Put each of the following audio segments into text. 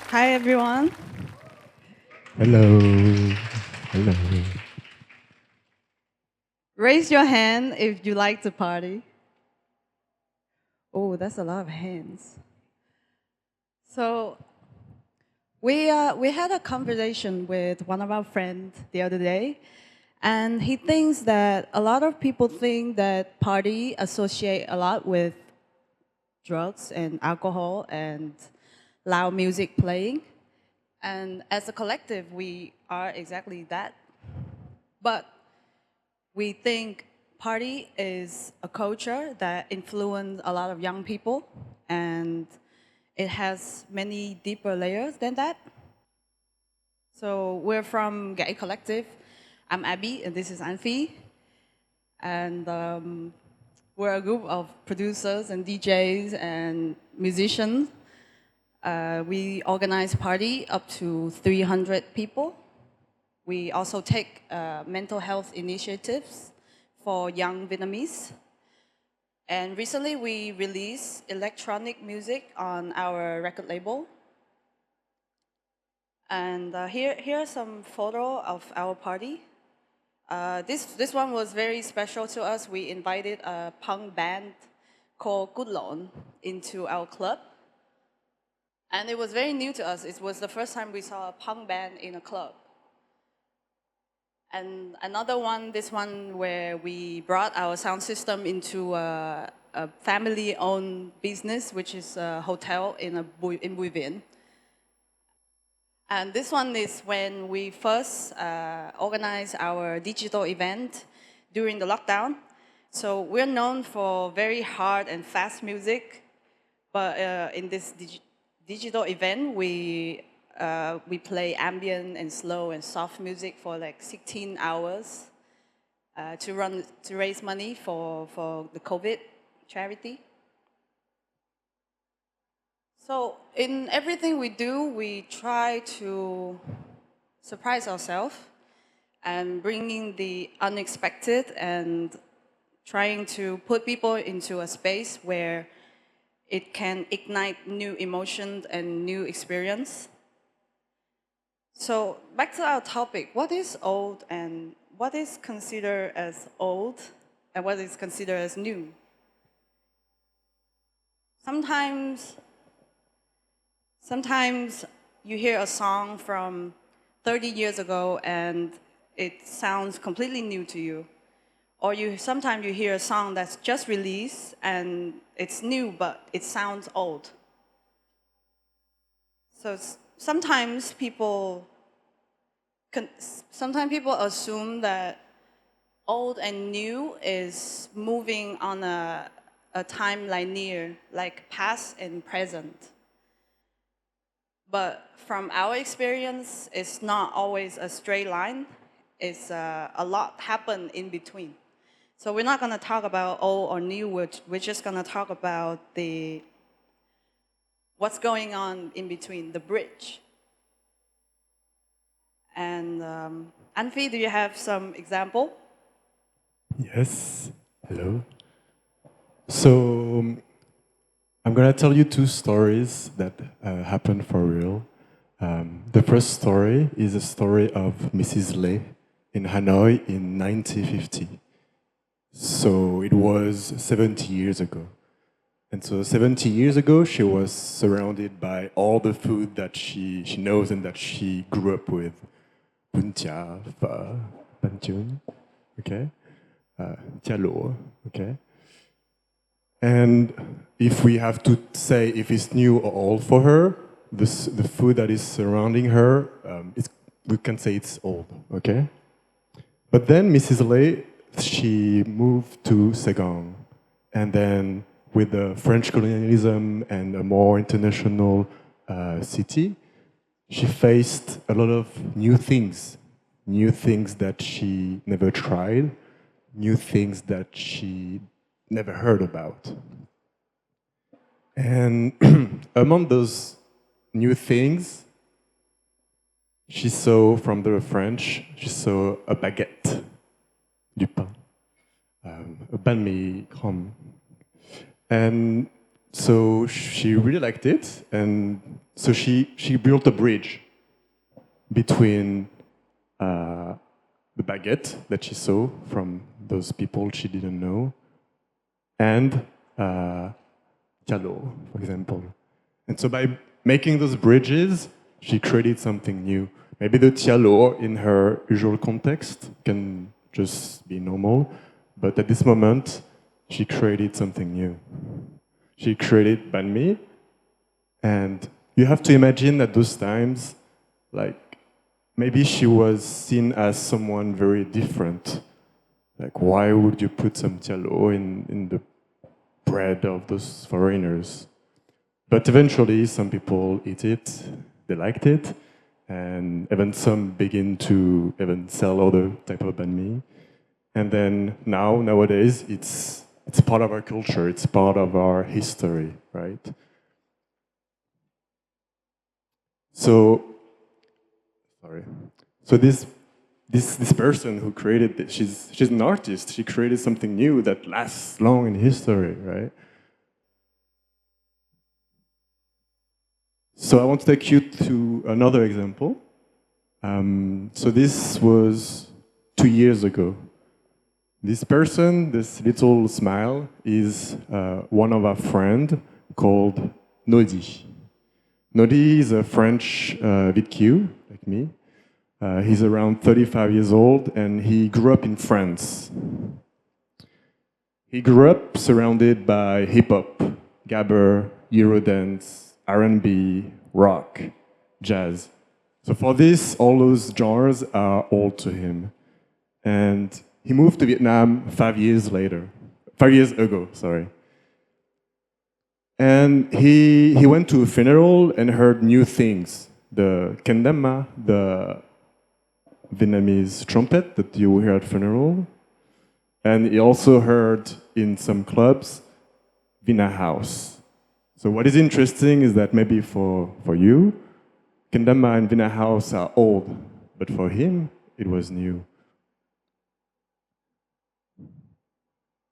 Hi, everyone. Hello. Hello. Raise your hand if you like to party. Oh, that's a lot of hands. So, we had a conversation with one of our friends the other day, and he thinks that a lot of people think that party associate a lot with drugs and alcohol and loud music playing. And as a collective, we are exactly that. But we think party is a culture that influenced a lot of young people, and it has many deeper layers than that. So we're from Gay Collective. I'm Abby, and this is Anh Phi. And we're a group of producers and DJs and musicians. We organize party up to 300 people. We also take mental health initiatives for young Vietnamese. And recently we released electronic music on our record label. And here are some photos of our party. This one was very special to us. We invited a punk band called Good Lon into our club. And it was very new to us. It was the first time we saw a punk band in a club. And another one, this one where we brought our sound system into a family-owned business, which is a hotel in Bùi Viện. And this one is when we first organized our digital event during the lockdown. So we're known for very hard and fast music, but in this digital event, we play ambient and slow and soft music for like 16 hours to raise money for the COVID charity. So in everything we do, we try to surprise ourselves and bringing the unexpected and trying to put people into a space where it can ignite new emotions and new experience. So back to our topic, what is old and what is considered as old and what is considered as new? Sometimes you hear a song from 30 years ago and it sounds completely new to you. Or sometimes you hear a song that's just released and it's new but it sounds old. So sometimes people assume that old and new is moving on a timeline near, like past and present. But from our experience, it's not always a straight line. It's a lot happen in between. So we're not going to talk about old or new. We're just going to talk about what's going on in between, the bridge. And Anh Phi, do you have some example? Yes. Hello. So I'm gonna tell you two stories that happened for real. The first story is a story of Mrs. Lê in Hanoi in 1950. So it was 70 years ago. And so 70 years ago, she was surrounded by all the food that she knows and that she grew up with. Bún chả, phở, bánh chưng, okay? Chả lụa, okay? And if we have to say if it's new or old for her, the food that is surrounding her, we can say it's old, okay? But then Mrs. Lê, she moved to Saigon. And then with the French colonialism and a more international city, she faced a lot of new things that she never tried, new things that she never heard about. And among those new things, she saw from the French, she saw a baguette, du pain, a banh mi crumb. And So she really liked it, and so she built a bridge between the baguette that she saw from those people she didn't know and Diallo, for example. And so by making those bridges, she created something new. Maybe the Diallo in her usual context can just be normal, but at this moment, she created something new. She created banh mi, and you have to imagine at those times, like, maybe she was seen as someone very different. Like, why would you put some Diallo in the bread of those foreigners? But eventually, some people eat it, they liked it, and even some begin to even sell other type of banh mi. And then nowadays, it's part of our culture, it's part of our history, right? So this person who created this, she's an artist. She created something new that lasts long in history, right? So I want to take you to another example. So this was 2 years ago. This person, this little smile, is one of our friends called Nodi. Nodi is a French VQ, like me. He's around 35 years old, and he grew up in France. He grew up surrounded by hip-hop, gabber, Eurodance, R&B, rock, jazz. So for this, all those genres are old to him. And he moved to Vietnam 5 years ago. And he went to a funeral and heard new things. The kendama, the Vietnamese trumpet that you hear at funeral. And he also heard in some clubs, Vinahouse. So what is interesting is that maybe for you, kendama and Vinahouse are old, but for him, it was new.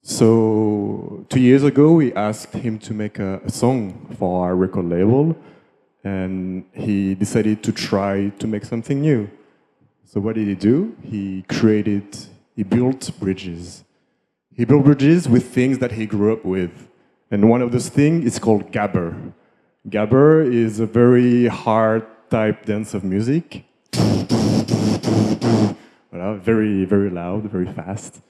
So 2 years ago, we asked him to make a song for our record label, and he decided to try to make something new. So what did he do? He built bridges. He built bridges with things that he grew up with. And one of those things is called gabber. Gabber is a very hard type dance of music. Very, very loud, very fast.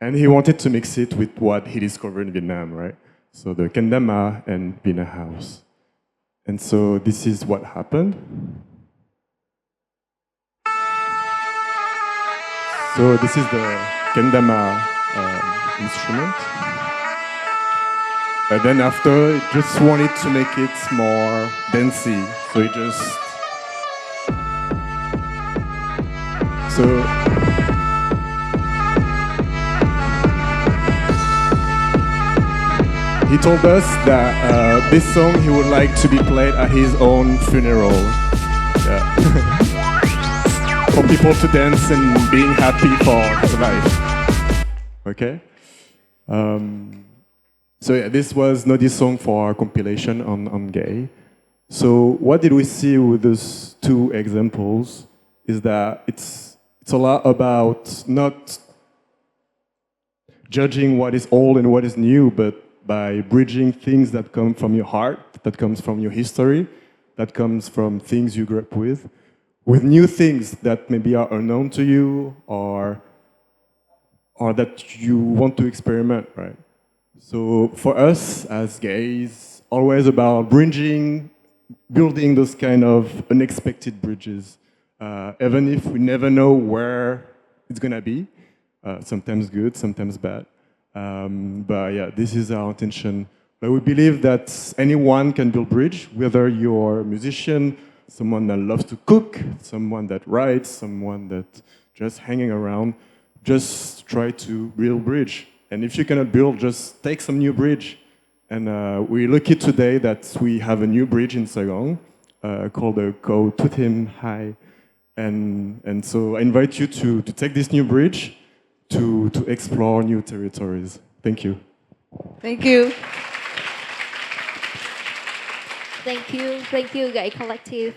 And he wanted to mix it with what he discovered in Vietnam, right? So the kendama and Vinahouse. And so this is what happened. So this is the kendama instrument. And then after, he just wanted to make it more dancey. So he he told us that this song he would like to be played at his own funeral. Yeah. For people to dance and being happy for his life. Okay? So yeah, this was Nodi's song for our compilation on gay. So what did we see with those two examples is that it's a lot about not judging what is old and what is new, but by bridging things that come from your heart, that comes from your history, that comes from things you grew up with new things that maybe are unknown to you or that you want to experiment, right? So for us as gays, always about building those kind of unexpected bridges, even if we never know where it's gonna be, sometimes good, sometimes bad. But yeah, this is our intention. But we believe that anyone can build bridge, whether you're a musician, someone that loves to cook, someone that writes, someone that just hanging around. Just try to build bridge. And if you cannot build, just take some new bridge. And we're lucky today that we have a new bridge in Saigon called the Ko Tutim Hai. And so I invite you to take this new bridge to explore new territories. Thank you. Thank you. Thank you, Gậy Collective.